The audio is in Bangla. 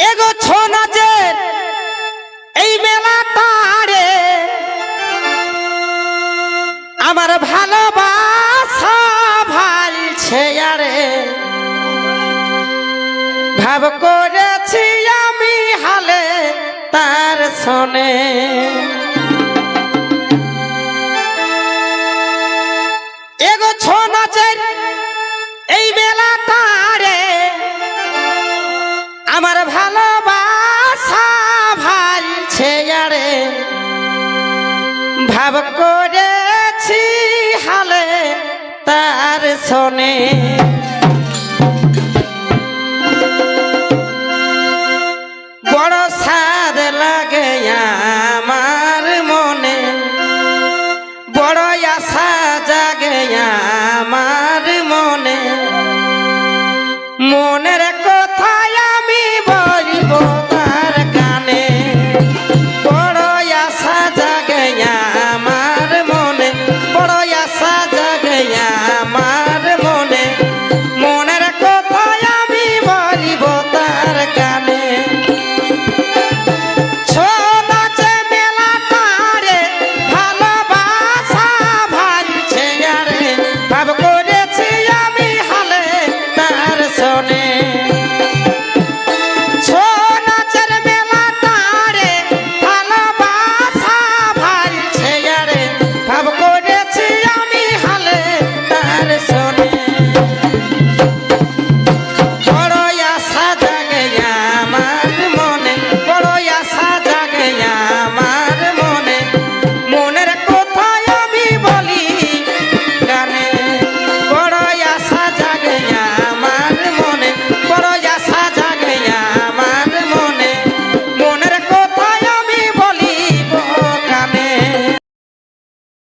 এগো ছোনাচের এই মেলাটারে আমার ভালোবাসা ভালছে আরে ভাব করেছি আমি হালে তার শোনে এগো ছোনাচের এই মেলাটারে আমার ভালোবাসা ভালছে আরে ভাব করেছি হালে তার শোনে